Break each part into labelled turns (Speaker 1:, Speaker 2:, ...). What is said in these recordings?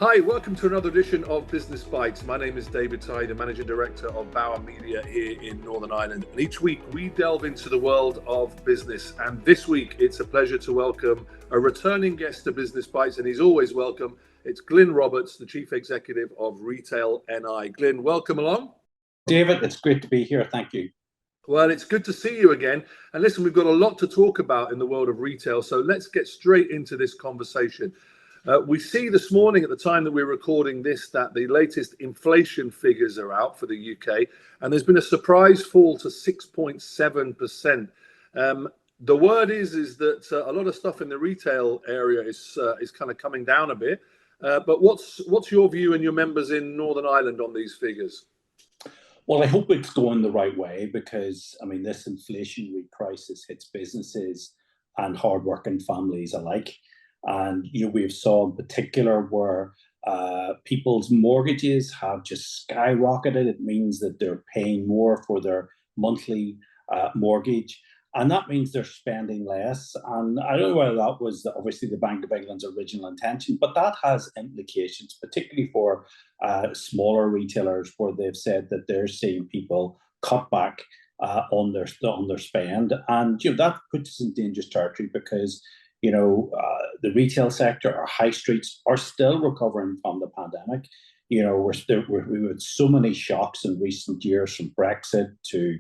Speaker 1: Hi, welcome to another edition of Business Bites. My name is David Tighe, the Managing Director of Bauer Media here in Northern Ireland. And each week we delve into the world of business. And this week it's a pleasure to welcome a returning guest to Business Bites, and he's always welcome. It's Glyn Roberts, the Chief Executive of Retail NI. Glyn, welcome along.
Speaker 2: David, it's great to be here. Thank you.
Speaker 1: Well, it's good to see you again. And listen, we've got a lot to talk about in the world of retail. So let's get straight into this conversation. We see this morning at the time that we're recording this that the latest inflation figures are out for the UK, and there's been a surprise fall to 6.7%. The word is that a lot of stuff in the retail area is kind of coming down a bit. But what's your view and your members in Northern Ireland on these figures?
Speaker 2: Well, I hope it's going the right way because, this inflationary crisis hits businesses and hardworking families alike. And, we've saw in particular where people's mortgages have just skyrocketed. It means that they're paying more for their monthly mortgage. And that means they're spending less. And I don't know whether that was obviously the Bank of England's original intention, but that has implications, particularly for smaller retailers where they've said that they're seeing people cut back on their spend. And, that puts us in dangerous territory because the retail sector, our high streets are still recovering from the pandemic. We've had so many shocks in recent years, from Brexit to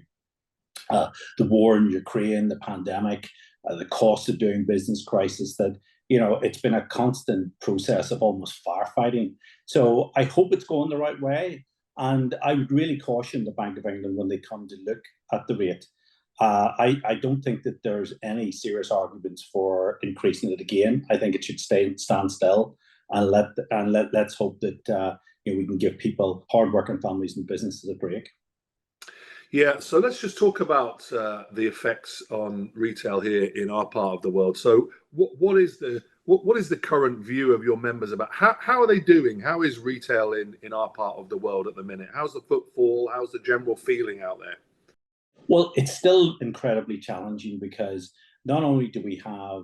Speaker 2: the war in Ukraine, the pandemic, the cost of doing business crisis, that, it's been a constant process of almost firefighting. So I hope it's going the right way. And I would really caution the Bank of England when they come to look at the rate. I don't think that there's any serious arguments for increasing it again. I think it should stand still, and let's hope that we can give people, hardworking families and businesses, a break.
Speaker 1: Yeah, so let's just talk about the effects on retail here in our part of the world. So, what is the current view of your members about how are they doing? How is retail in our part of the world at the minute? How's the footfall? How's the general feeling out there?
Speaker 2: Well, it's still incredibly challenging because not only do we have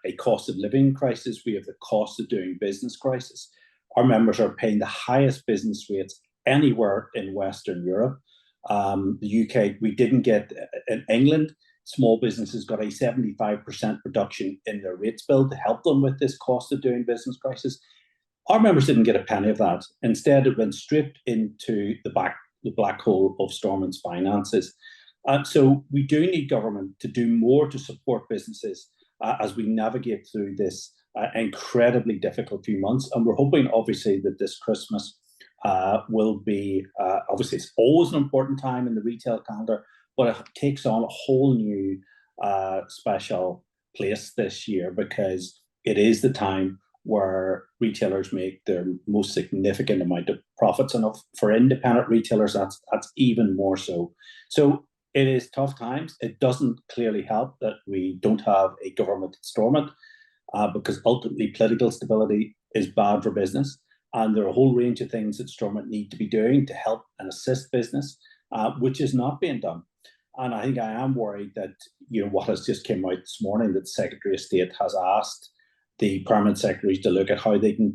Speaker 2: a cost of living crisis, we have the cost of doing business crisis. Our members are paying the highest business rates anywhere in Western Europe. The UK, we didn't get, in England, small businesses got a 75% reduction in their rates bill to help them with this cost of doing business crisis. Our members didn't get a penny of that. Instead, it went straight into the black hole of Stormont's finances. So we do need government to do more to support businesses as we navigate through this incredibly difficult few months. And we're hoping, obviously, that this Christmas will be, obviously, it's always an important time in the retail calendar, but it takes on a whole new special place this year because it is the time where retailers make their most significant amount of profits. And for independent retailers, that's even more so. So it is tough times. It doesn't clearly help that we don't have a government at Stormont because ultimately political stability is bad for business. And there are a whole range of things that Stormont need to be doing to help and assist business, which is not being done. And I think I am worried that, what has just came out this morning, that the Secretary of State has asked the permanent secretaries to look at how they can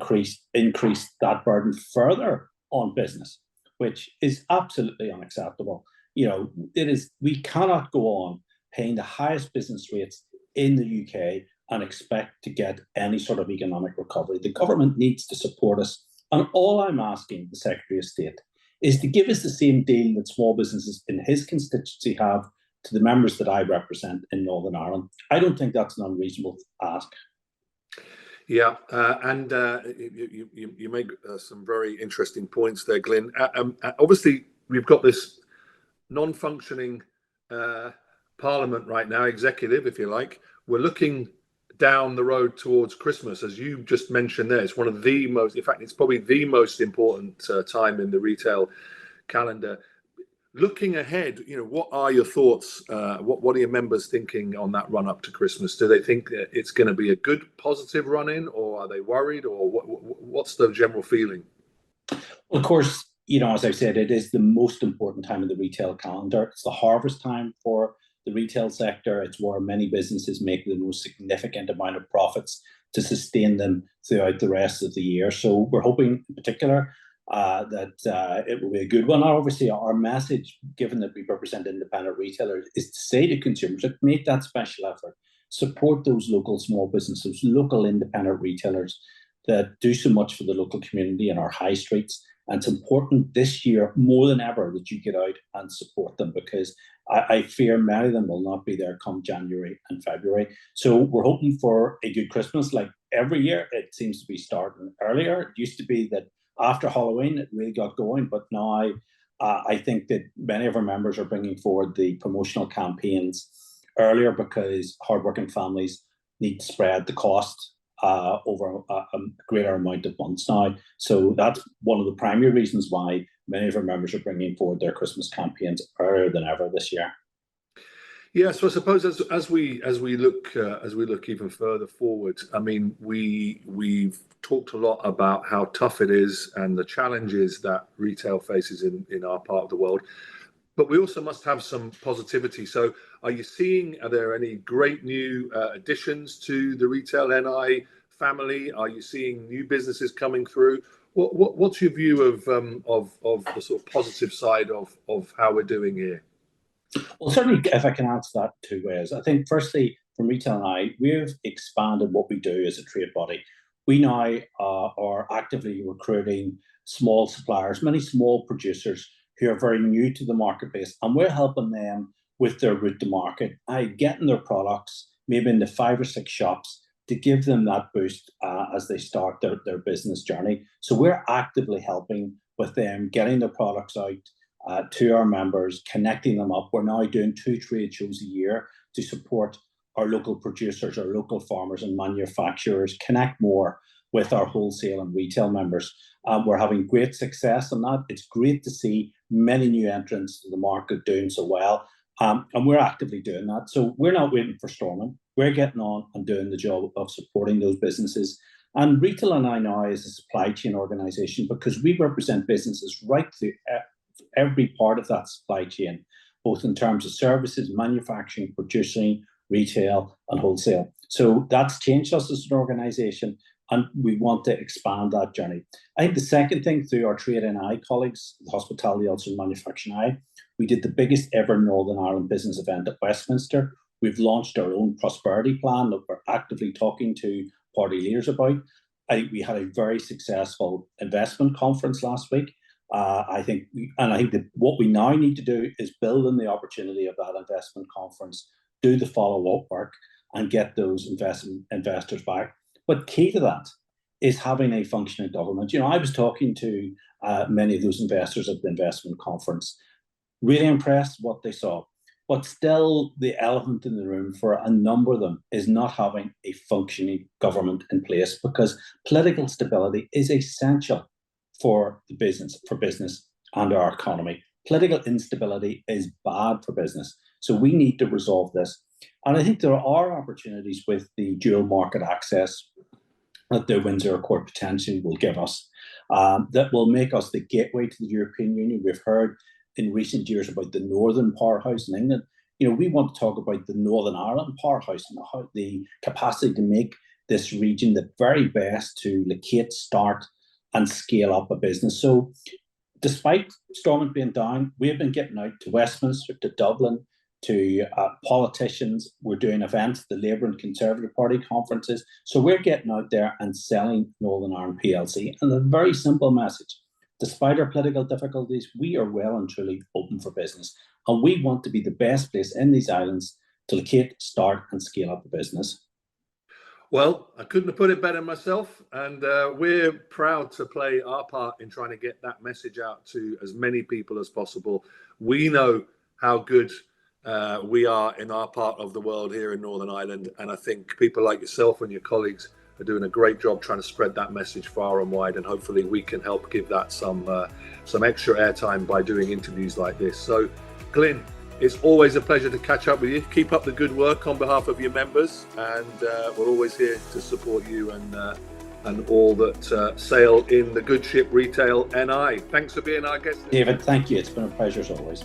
Speaker 2: increase that burden further on business, which is absolutely unacceptable. We cannot go on paying the highest business rates in the UK and expect to get any sort of economic recovery. The government needs to support us. And all I'm asking the Secretary of State is to give us the same deal that small businesses in his constituency have to the members that I represent in Northern Ireland. I don't think that's an unreasonable ask.
Speaker 1: Yeah, and you make some very interesting points there, Glyn. Obviously, we've got this non-functioning parliament right now, executive, if you like. We're looking down the road towards Christmas, as you just mentioned there. It's one of the most, in fact, it's probably the most important time in the retail calendar. Looking ahead, what are your thoughts? What are your members thinking on that run up to Christmas? Do they think that it's going to be a good, positive run in, or are they worried, or what's the general feeling?
Speaker 2: Well, of course, as I said, it is the most important time in the retail calendar. It's the harvest time for the retail sector. It's where many businesses make the most significant amount of profits. to sustain them throughout the rest of the year. So we're hoping in particular that it will be a good one. Obviously, our message, given that we represent independent retailers, is to say to consumers, look, make that special effort. Support those local small businesses, local independent retailers that do so much for the local community and our high streets. And it's important this year more than ever that you get out and support them, because I fear many of them will not be there come January and February. So we're hoping for a good Christmas. Like every year, it seems to be starting earlier. It used to be that after Halloween, it really got going. But now I think that many of our members are bringing forward the promotional campaigns earlier, because hardworking families need to spread the cost over a greater amount of months now. So that's one of the primary reasons why many of our members are bringing forward their Christmas campaigns earlier than ever this year.
Speaker 1: Yeah, so I suppose as we look even further forward, I mean, we've talked a lot about how tough it is and the challenges that retail faces in our part of the world, but we also must have some positivity. So are there any great new additions to the retail NI family? Are you seeing new businesses coming through? What's your view of the sort of positive side of how we're doing here?
Speaker 2: Well, certainly, if I can answer that two ways. I think, firstly, from Retail NI, we've expanded what we do as a trade body. We now are actively recruiting small suppliers, many small producers who are very new to the marketplace, and we're helping them with their route to market, getting their products maybe into 5 or 6 shops to give them that boost as they start their business journey. So we're actively helping with them getting their products out to our members, connecting them up. We're now doing 2 trade shows a year to support our local producers, our local farmers and manufacturers, connect more with our wholesale and retail members. We're having great success on that. It's great to see many new entrants to the market doing so well. And we're actively doing that. So we're not waiting for storming. We're getting on and doing the job of supporting those businesses. And Retail NI now is a supply chain organisation, because we represent businesses right through every part of that supply chain, both in terms of services, manufacturing, producing, retail and wholesale. So that's changed us as an organisation, and we want to expand that journey. I think the second thing, through our Trade NI colleagues, the Hospitality, also Manufacturing NI, we did the biggest ever Northern Ireland business event at Westminster. We've launched our own prosperity plan that we're actively talking to party leaders about. I think we had a very successful investment conference last week. I think that what we now need to do is build on the opportunity of that investment conference, do the follow-up work, and get those investors back. But key to that is having a functioning government. I was talking to many of those investors at the investment conference, really impressed what they saw. But still, the elephant in the room for a number of them is not having a functioning government in place, because political stability is essential for business and our economy. Political instability is bad for business. So we need to resolve this. And I think there are opportunities with the dual market access that the Windsor Accord potentially will give us, that will make us the gateway to the European Union. We've heard in recent years about the Northern Powerhouse in England. We want to talk about the Northern Ireland Powerhouse and how the capacity to make this region the very best to locate, start and scale up a business. So despite Stormont being down, we've been getting out to Westminster, to Dublin, to politicians. We're doing events, the Labour and Conservative Party conferences. So we're getting out there and selling Northern Ireland PLC. And a very simple message: despite our political difficulties, we are well and truly open for business. And we want to be the best place in these islands to locate, start and scale up a business.
Speaker 1: Well, I couldn't have put it better myself, and we're proud to play our part in trying to get that message out to as many people as possible. We know how good we are in our part of the world here in Northern Ireland, and I think people like yourself and your colleagues are doing a great job trying to spread that message far and wide, and hopefully we can help give that some extra airtime by doing interviews like this. So, Glyn, it's always a pleasure to catch up with you. Keep up the good work on behalf of your members, and we're always here to support you and all that sail in the good ship Retail NI. Thanks for being our guest.
Speaker 2: David, thank you. It's been a pleasure as always.